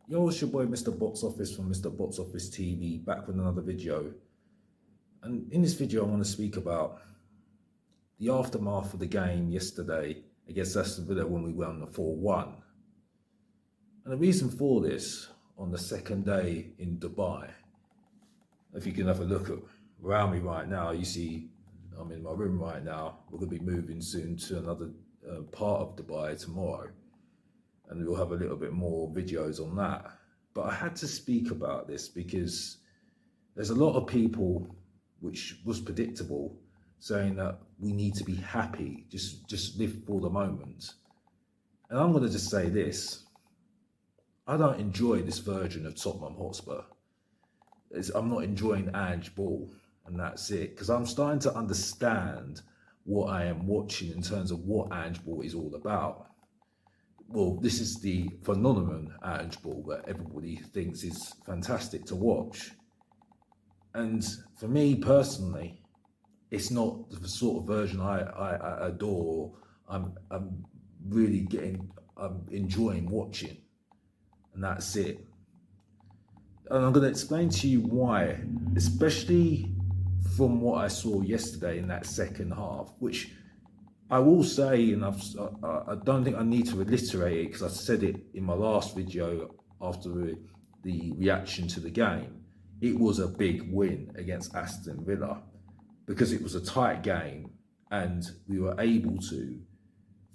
Yo, it's your boy Mr. Box Office from Mr. Box Office TV, back with another video. And in this video, I want to speak about the aftermath of the game yesterday against Aston Villa when we won the 4-1. And the reason for this, on the second day in Dubai, if you can have a look around me right now, you see I'm in my room right now. We're going to be moving soon to another part of Dubai tomorrow. And we'll have a little bit more videos on that. But I had to speak about this because there's a lot of people, which was predictable, saying that we need to be happy, just live for the moment. And I'm going to just say this. I don't enjoy this version of Tottenham Hotspur. I'm not enjoying Ange Ball, and that's it. Because I'm starting to understand what I am watching in terms of what Ange Ball is all about. Well, this is the phenomenon Ange Ball that everybody thinks is fantastic to watch. And for me personally, it's not the sort of version I adore. I'm enjoying watching, and that's it. And I'm going to explain to you why, especially from what I saw yesterday in that second half, which I will say, and I don't think I need to reiterate it because I said it in my last video after the reaction to the game. It was a big win against Aston Villa because it was a tight game and we were able to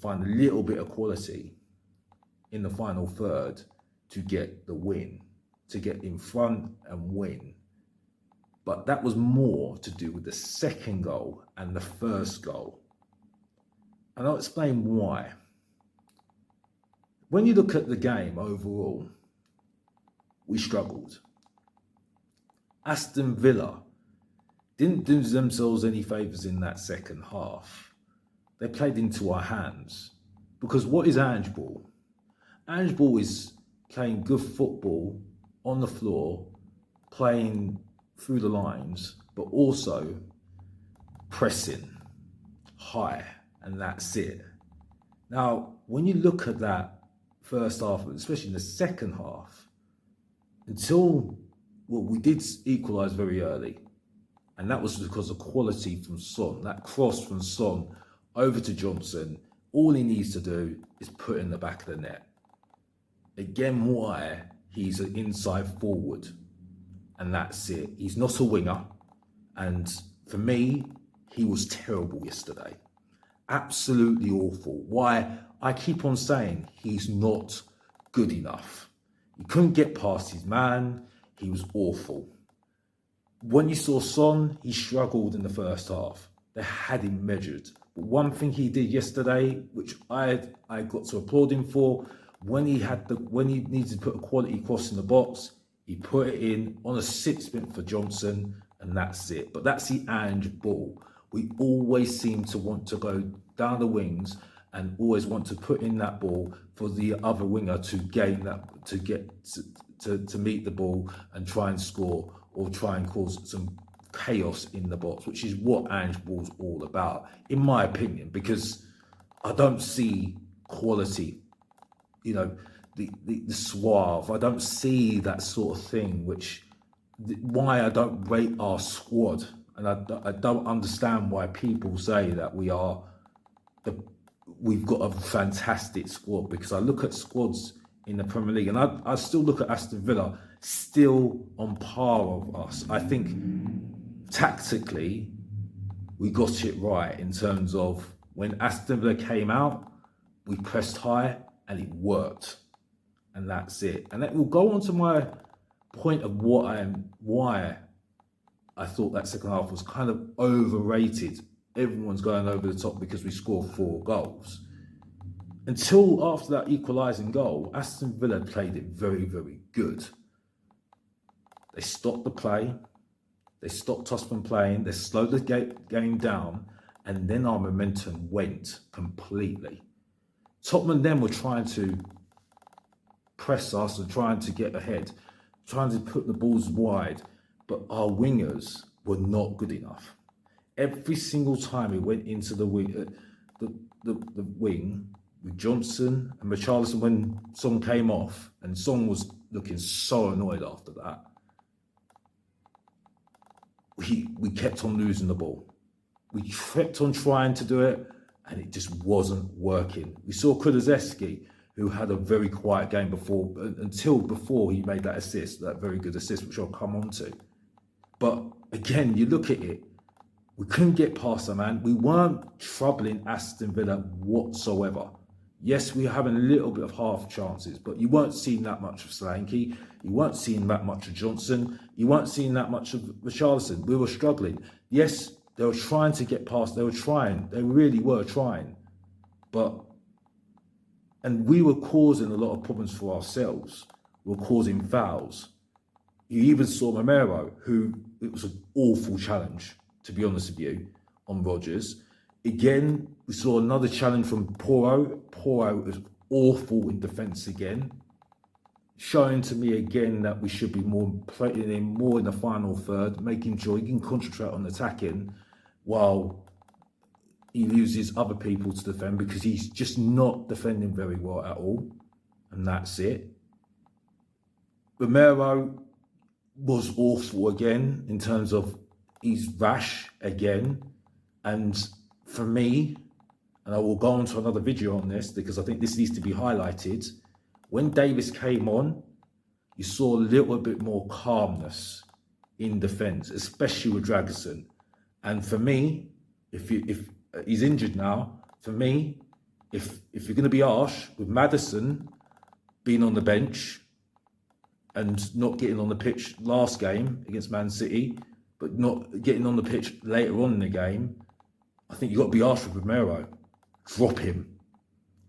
find a little bit of quality in the final third to get the win, to get in front and win. But that was more to do with the second goal and the first goal. And I'll explain why. When you look at the game overall, we struggled. Aston Villa didn't do themselves any favours in that second half. They played into our hands. Because what is Ange Ball? Ange Ball is playing good football on the floor, playing through the lines, but also pressing high. And that's it. Now, when you look at that first half, especially in the second half, we did equalise very early. And that was because of quality from Son. That cross from Son over to Johnson, all he needs to do is put in the back of the net. Again, why? He's an inside forward. And that's it. He's not a winger. And for me, he was terrible yesterday. Absolutely awful. Why? I keep on saying he's not good enough. He couldn't get past his man. He was awful. When you saw Son, he struggled in the first half. They had him measured. But one thing he did yesterday, which I got to applaud him for, when he needed to put a quality cross in the box, he put it in on a 6-minute for Johnson, and that's it. But that's the Ange Ball. We always seem to want to go down the wings and always want to put in that ball for the other winger to gain that, to get to meet the ball and try and score or try and cause some chaos in the box, which is what Ange Ball's all about, in my opinion, because I don't see quality, the suave. I don't see that sort of thing, why I don't rate our squad. And I don't understand why people say that we've got a fantastic squad, because I look at squads in the Premier League and I still look at Aston Villa still on par of us. I think tactically we got it right in terms of when Aston Villa came out, we pressed high and it worked. And that's it. And that will go on to my point of why I thought that second half was kind of overrated. Everyone's going over the top because we scored 4 goals. Until after that equalising goal, Aston Villa played it very, very good. They stopped the play. They stopped us from playing. They slowed the game down. And then our momentum went completely. Tottenham then were trying to press us and trying to get ahead, trying to put the balls wide. But our wingers were not good enough. Every single time we went into the wing, with Johnson and Richarlison when Son came off, and Son was looking so annoyed after that. We kept on losing the ball. We kept on trying to do it, and it just wasn't working. We saw Kulusevski, who had a very quiet game until before he made that assist, that very good assist, which I'll come on to. But again, you look at it, we couldn't get past the man. We weren't troubling Aston Villa whatsoever. Yes, we were having a little bit of half chances, but you weren't seeing that much of Solanke. You weren't seeing that much of Johnson. You weren't seeing that much of Richarlison. We were struggling. Yes, they were trying to get past. They were trying. They really were trying. And we were causing a lot of problems for ourselves. We were causing fouls. You even saw Romero, it was an awful challenge, to be honest with you, on Rodgers. Again, we saw another challenge from Porro. Porro was awful in defence again, showing to me again that we should be playing in more in the final third, making sure he can concentrate on attacking while he uses other people to defend, because he's just not defending very well at all. And that's it. Romero was awful again in terms of he's rash again. And for me, and I will go on to another video on this because I think this needs to be highlighted, when Davis came on, you saw a little bit more calmness in defence, especially with Dragusin. And for me, if he's injured now, for me, if you're going to be harsh with Maddison being on the bench and not getting on the pitch last game against Man City, but not getting on the pitch later on in the game, I think you've got to be harsh with Romero. Drop him.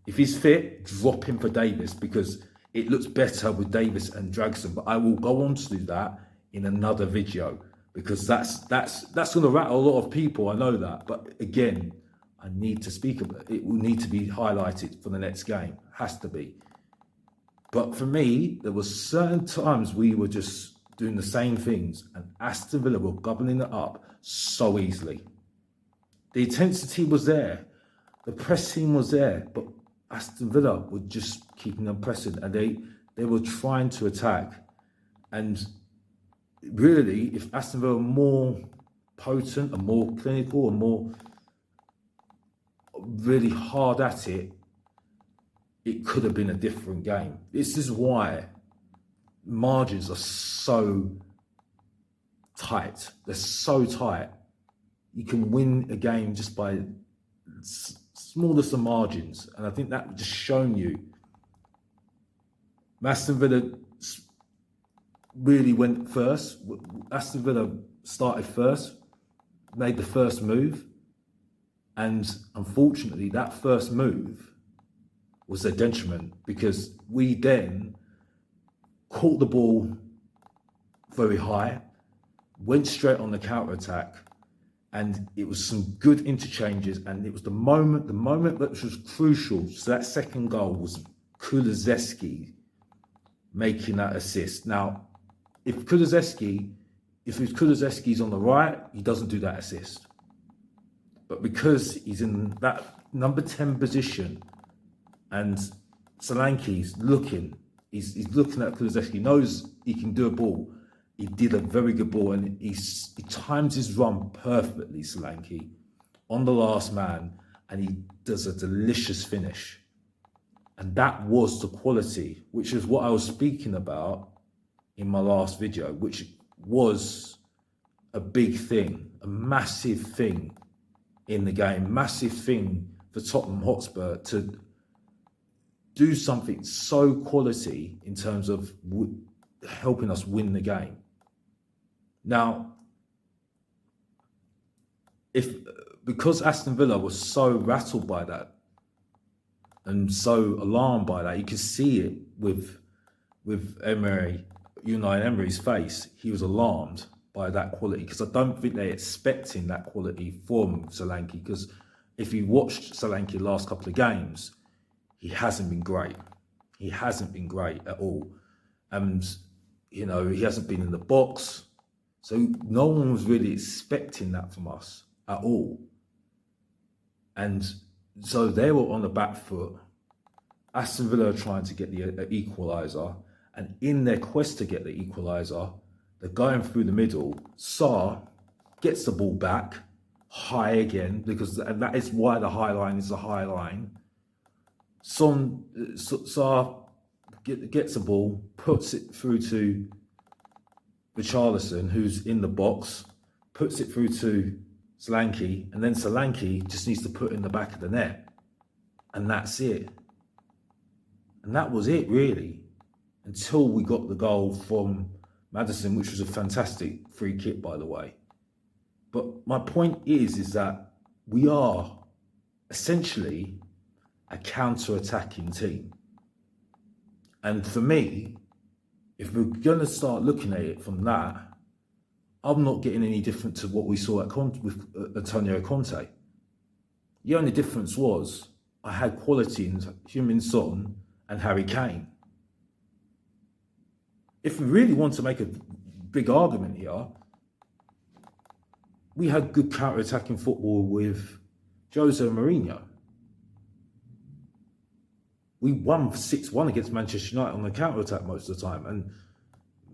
If he's fit, drop him for Davis, because it looks better with Davis and Dragusin. But I will go on to do that in another video, because that's going to rattle a lot of people. I know that. But again, I need to speak about it. It will need to be highlighted for the next game. It has to be. But for me, there were certain times we were just doing the same things, and Aston Villa were gobbling it up so easily. The intensity was there. The pressing was there, but Aston Villa were just keeping them pressing, and they were trying to attack. And really, if Aston Villa were more potent and more clinical and more really hard at it, it could have been a different game. This is why margins are so tight. They're so tight. You can win a game just by smallest of margins. And I think that just shown you. Aston Villa really went first. Aston Villa started first, made the first move. And unfortunately, that first move was their detriment, because we then caught the ball very high, went straight on the counter-attack, and it was some good interchanges, and it was the moment that was crucial. So that second goal was Kulusevski making that assist. Now, if Kulusevski's on the right, he doesn't do that assist. But because he's in that number 10 position, and Solanke's looking, he's looking at Kulusevski, knows he can do a ball. He did a very good ball, and he times his run perfectly, Solanke, on the last man, and he does a delicious finish. And that was the quality, which is what I was speaking about in my last video, which was a big thing, a massive thing in the game, massive thing for Tottenham Hotspur to do something so quality in terms of helping us win the game. Now, because Aston Villa was so rattled by that and so alarmed by that, you could see it with Unai Emery's face. He was alarmed by that quality, because I don't think they're expecting that quality from Solanke, because if you watched Solanke the last couple of games, he hasn't been great. He hasn't been great at all. And, he hasn't been in the box. So no one was really expecting that from us at all. And so they were on the back foot. Aston Villa are trying to get the equaliser, and in their quest to get the equaliser, they're going through the middle. Sarr gets the ball back high again, and that is why the high line is the high line. Sarr gets the ball, puts it through to Richarlison, who's in the box, puts it through to Solanke, and then Solanke just needs to put in the back of the net. And that's it. And that was it, really, until we got the goal from Maddison, which was a fantastic free kick, by the way. But my point is that we are essentially a counter-attacking team. And for me, if we're going to start looking at it from that, I'm not getting any different to what we saw with Antonio Conte. The only difference was I had quality in Heung-min Son and Harry Kane. If we really want to make a big argument here, we had good counter-attacking football with Jose Mourinho. We won 6-1 against Manchester United on the counter-attack most of the time. And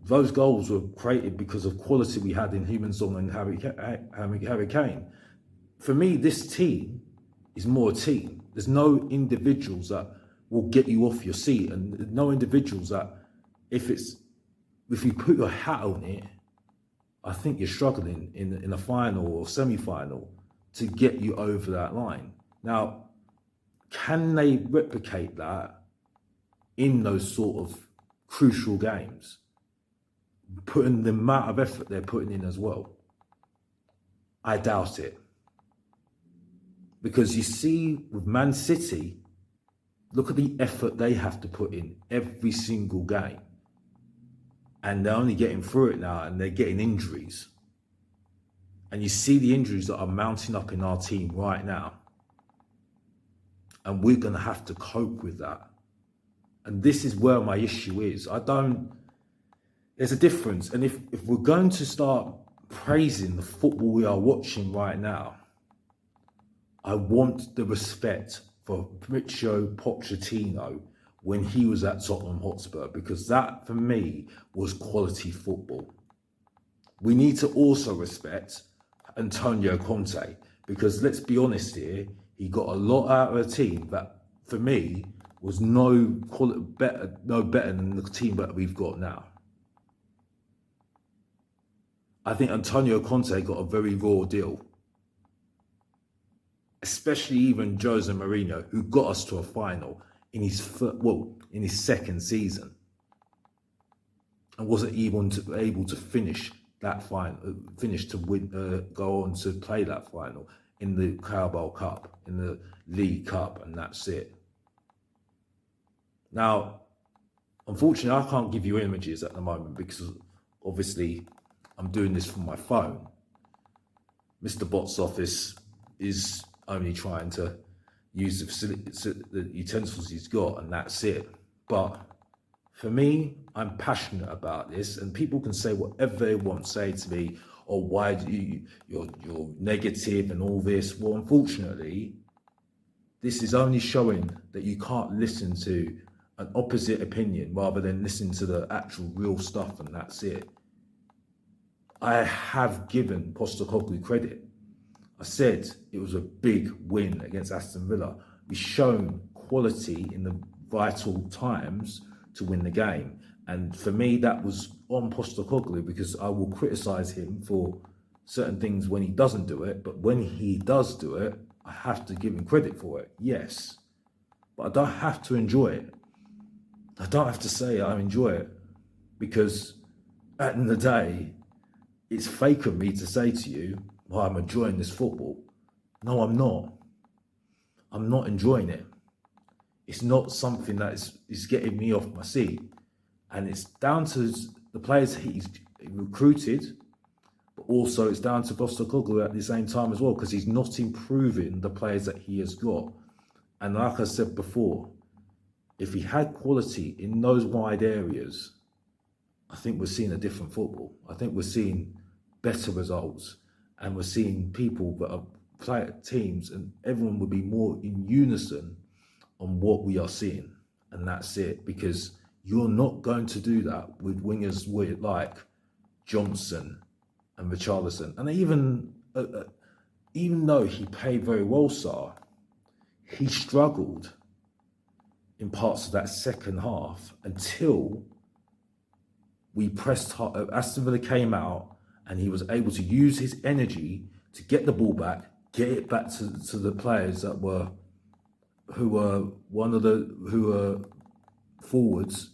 those goals were created because of quality we had in Heung-min Son and Harry Kane. For me, this team is more a team. There's no individuals that will get you off your seat, and no individuals that, if you put your hat on it, I think you're struggling in a final or semi-final to get you over that line. Now, can they replicate that in those sort of crucial games? Putting the amount of effort they're putting in as well. I doubt it. Because you see with Man City, look at the effort they have to put in every single game. And they're only getting through it now, and they're getting injuries. And you see the injuries that are mounting up in our team right now. And we're going to have to cope with that. And this is where my issue is. There's a difference. And if we're going to start praising the football we are watching right now, I want the respect for Mauricio Pochettino when he was at Tottenham Hotspur, because that, for me, was quality football. We need to also respect Antonio Conte, because let's be honest here, he got a lot out of a team that, for me, was no better than the team that we've got now. I think Antonio Conte got a very raw deal. Especially even Jose Mourinho, who got us to a final in his second season, and wasn't even able to finish that final, go on to play that final in the Carabao Cup, in the League Cup, and that's it. Now, unfortunately, I can't give you images at the moment because obviously I'm doing this from my phone. Mr. Bot's office is only trying to use the utensils he's got, and that's it. But for me, I'm passionate about this, and people can say whatever they want, say to me, or why do you're negative and all this. Well, unfortunately, this is only showing that you can't listen to an opposite opinion rather than listen to the actual real stuff, and that's it. I have given Postecoglou credit. I said it was a big win against Aston Villa. We've shown quality in the vital times to win the game. And for me, that was on Postecoglou, because I will criticise him for certain things when he doesn't do it. But when he does do it, I have to give him credit for it, yes. But I don't have to enjoy it. I don't have to say I enjoy it, because at the end of the day, it's fake of me to say to you, well, I'm enjoying this football. No, I'm not. I'm not enjoying it. It's not something that is getting me off my seat. And it's down to the players he's recruited, but also it's down to Postecoglou at the same time as well, because he's not improving the players that he has got. And like I said before, if he had quality in those wide areas, I think we're seeing a different football. I think we're seeing better results, and we're seeing people that are playing teams, and everyone would be more in unison on what we are seeing. and that's it. Because you're not going to do that with wingers like Johnson and Richarlison. And even though he played very well, Sar, he struggled in parts of that second half until we pressed hard. Aston Villa came out and he was able to use his energy to get the ball back, get it back to the players who were forwards,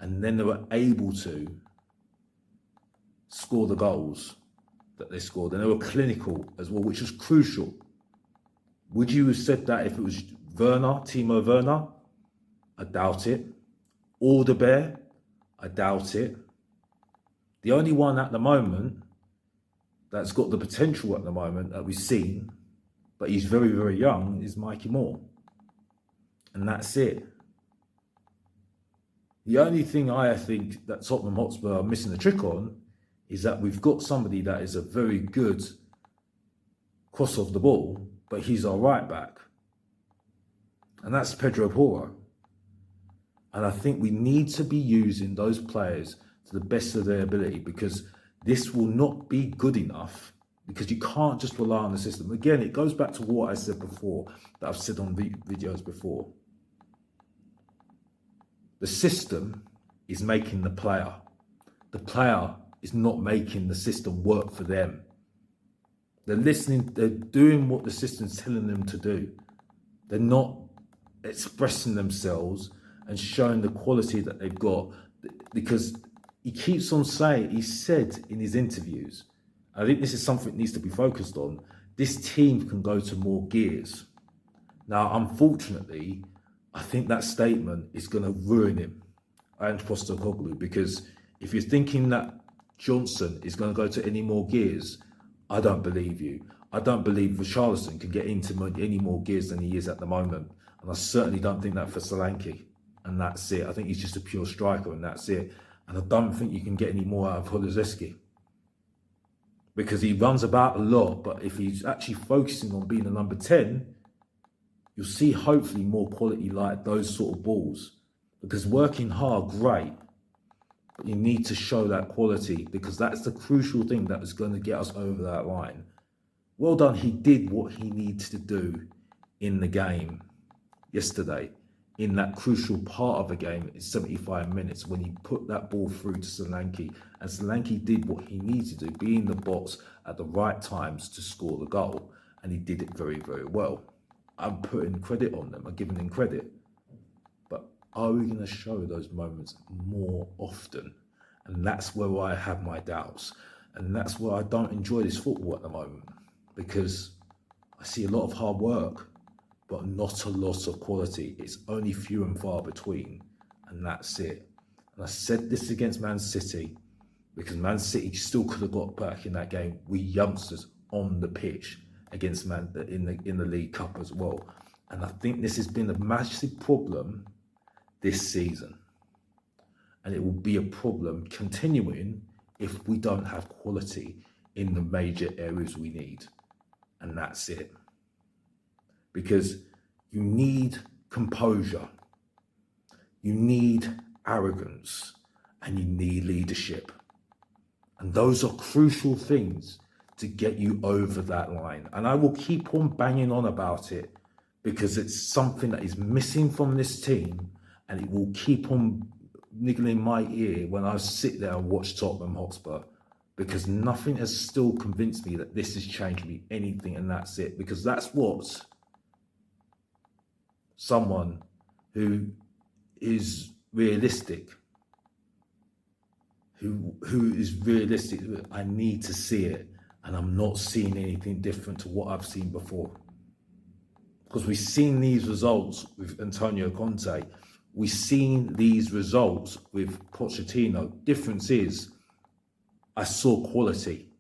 and then they were able to score the goals that they scored, and they were clinical as well, which was crucial. Would you have said that if it was Timo Werner? I doubt it. Alderweireld? I doubt it. The only one at the moment that's got the potential at the moment that we've seen, but he's very, very young, is Mikey Moore. And that's it. The only thing I think that Tottenham Hotspur are missing the trick on is that we've got somebody that is a very good cross of the ball, but he's our right back. And that's Pedro Porro. And I think we need to be using those players to the best of their ability, because this will not be good enough, because you can't just rely on the system. Again, it goes back to what I said before, that I've said on videos before. The system is making the player. The player is not making the system work for them. They're listening, they're doing what the system's telling them to do. They're not expressing themselves and showing the quality that they've got, because he keeps on saying, he said in his interviews, I think this is something that needs to be focused on, this team can go to more gears. Now, unfortunately, I think that statement is going to ruin him, Ange Postecoglou, because if you're thinking that Johnson is going to go to any more gears, I don't believe you. I don't believe Richarlison can get into any more gears than he is at the moment. And I certainly don't think that for Solanke. And that's it. I think he's just a pure striker, and that's it. And I don't think you can get any more out of Kulusevski, because he runs about a lot, but if he's actually focusing on being a number 10, you'll see hopefully more quality like those sort of balls. Because working hard, great, but you need to show that quality, because that's the crucial thing that is going to get us over that line. Well done, he did what he needs to do in the game yesterday, in that crucial part of the game in 75 minutes, when he put that ball through to Solanke, and Solanke did what he needed to do, be in the box at the right times to score the goal, and he did it very, very well. I'm putting credit on them, I'm giving them credit. But are we going to show those moments more often? And that's where I have my doubts. And that's where I don't enjoy this football at the moment, because I see a lot of hard work, but not a lot of quality. It's only few and far between, and that's it. And I said this against Man City, because Man City still could have got back in that game with youngsters on the pitch against Man in the League Cup as well. And I think this has been a massive problem this season, and it will be a problem continuing if we don't have quality in the major areas we need, and that's it. Because you need composure, you need arrogance, and you need leadership. And those are crucial things to get you over that line. And I will keep on banging on about it, because it's something that is missing from this team, and it will keep on niggling my ear when I sit there and watch Tottenham Hotspur, because nothing has still convinced me that this has changed me anything, and that's it. Because that's what someone who is realistic, who is realistic, I need to see it, and I'm not seeing anything different to what I've seen before. Because we've seen these results with Antonio Conte, we've seen these results with Pochettino. Difference is, I saw quality,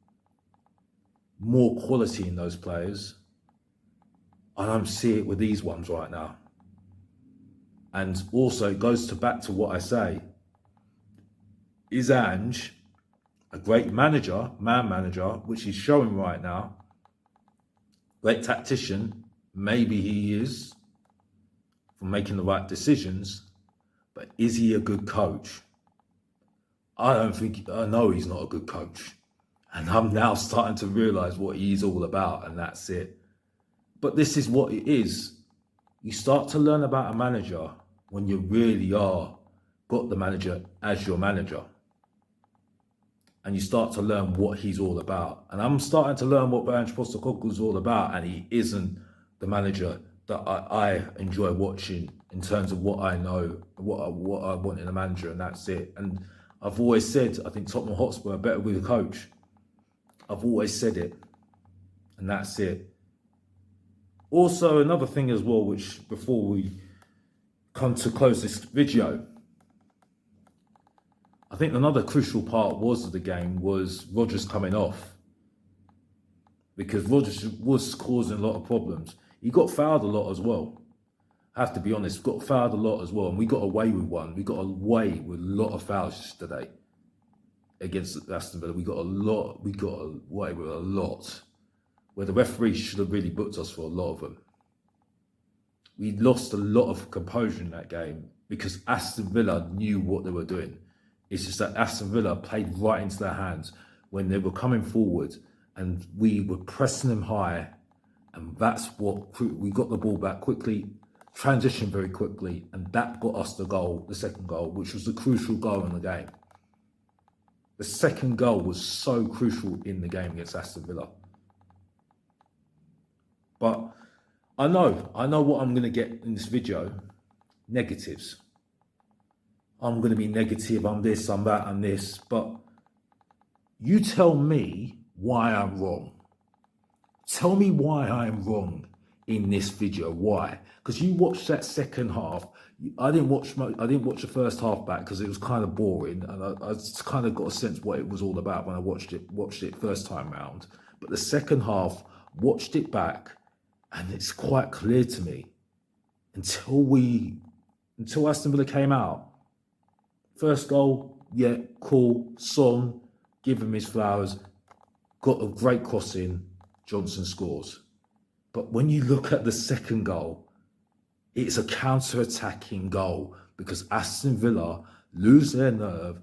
more quality in those players. I don't see it with these ones right now. And also, it goes back to what I say. Is Ange a great manager, man manager, which he's showing right now? Great tactician, maybe he is, for making the right decisions. But is he a good coach? I know he's not a good coach. And I'm now starting to realise what he's all about, and that's it. But this is what it is. You start to learn about a manager when you really got the manager as your manager. And you start to learn what he's all about. And I'm starting to learn what Ange Postecoglou is all about, and he isn't the manager that I enjoy watching in terms of what I know, what I want in a manager, and that's it. And I've always said, I think Tottenham Hotspur are better with a coach. I've always said it, and that's it. Also, another thing as well, which before we come to close this video, I think another crucial part of the game was Rodgers coming off, because Rodgers was causing a lot of problems. He got fouled a lot as well. I have to be honest, got fouled a lot as well, and we got away with one. We got away with a lot of fouls yesterday against Aston Villa. We got away with a lot, where the referee should have really booked us for a lot of them. We lost a lot of composure in that game because Aston Villa knew what they were doing. It's just that Aston Villa played right into their hands when they were coming forward, and we were pressing them high, and that's what we got the ball back quickly, transitioned very quickly, and that got us the goal, the second goal, which was the crucial goal in the game. The second goal was so crucial in the game against Aston Villa. But I know what I'm going to get in this video. Negatives. I'm going to be negative, I'm this, I'm that, I'm this. But you tell me why I'm wrong. Tell me why I'm wrong in this video. Why? Because you watched that second half. I didn't watch the first half back because it was kind of boring, and I just kind of got a sense what it was all about when I watched it first time round. But the second half, watched it back, and it's quite clear to me until Aston Villa came out. First goal, yeah, cool. Son, give him his flowers. Got a great crossing. Johnson scores. But when you look at the second goal, it's a counter-attacking goal because Aston Villa lose their nerve,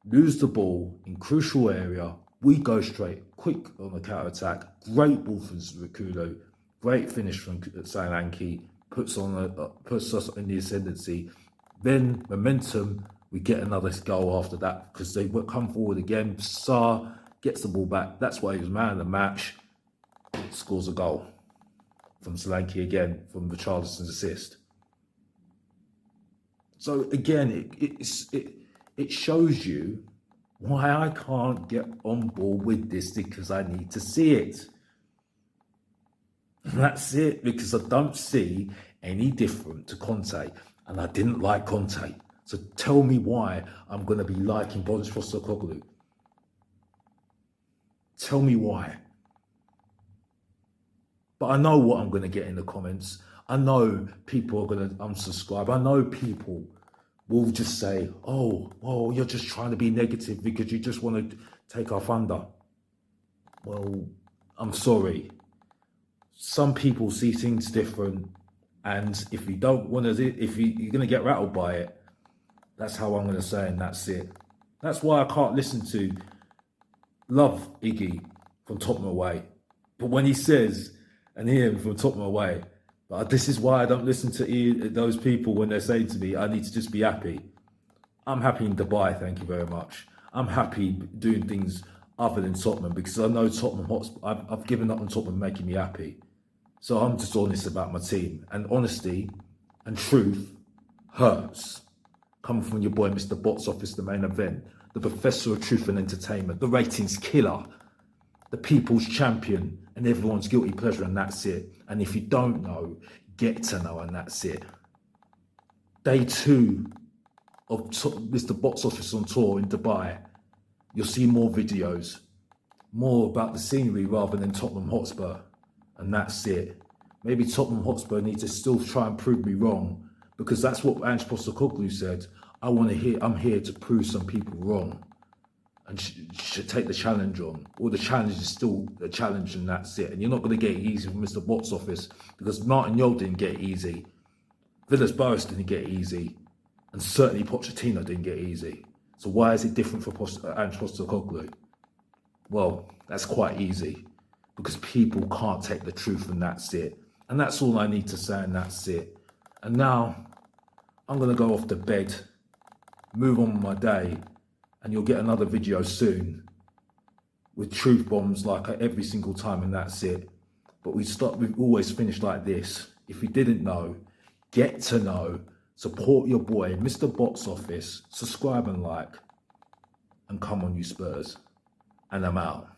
lose the ball in crucial area. We go straight, quick on the counter-attack. Great ball from Zirkzee. Great finish from Solanke. Puts us in the ascendancy. Then momentum. We get another goal after that because they come forward again. Sarr gets the ball back. That's why he was man of the match. Scores a goal from Solanke again from Richarlison's assist. So again, it shows you why I can't get on board with this, because I need to see it. And that's it, because I don't see any different to Conte, and I didn't like Conte. So tell me why I'm going to be liking Ange Postecoglou. Tell me why. But I know what I'm going to get in the comments. I know people are going to unsubscribe. I know people will just say, oh, well, you're just trying to be negative because you just want to take our thunder. Well, I'm sorry. Some people see things different. And if you don't want to, if you're going to get rattled by it, that's how I'm going to say, and that's it. That's why I can't listen to love Iggy from Tottenham Away. But when he says, and hear him from Tottenham Away, but this is why I don't listen to those people when they're saying to me, I need to just be happy. I'm happy in Dubai, thank you very much. I'm happy doing things other than Tottenham because I know Tottenham Hotspur, I've given up on Tottenham making me happy. So I'm just honest about my team. And honesty and truth hurts. Coming from your boy, Mr. Box Office, the main event, the professor of truth and entertainment, the ratings killer, the people's champion, and everyone's guilty pleasure, and that's it. And if you don't know, get to know, and that's it. Day 2 of Mr. Box Office on tour in Dubai, you'll see more videos, more about the scenery rather than Tottenham Hotspur, and that's it. Maybe Tottenham Hotspur need to still try and prove me wrong, because that's what Ange Postecoglou said. I'm here to prove some people wrong, and should take the challenge on. Or the challenge is still a challenge, and that's it. And you're not going to get it easy from Mr. Box Office, because Martin Yole didn't get it easy. Villas-Boas didn't get it easy. And certainly Pochettino didn't get easy. So why is it different for Ange Postecoglou? Well, that's quite easy. Because people can't take the truth, and that's it. And that's all I need to say, and that's it. And now I'm going to go off to bed, move on with my day, and you'll get another video soon with truth bombs like every single time, and that's it. But we've always finished like this. If you didn't know, get to know, support your boy, Mr. Box Office, subscribe and like, and come on you Spurs. And I'm out.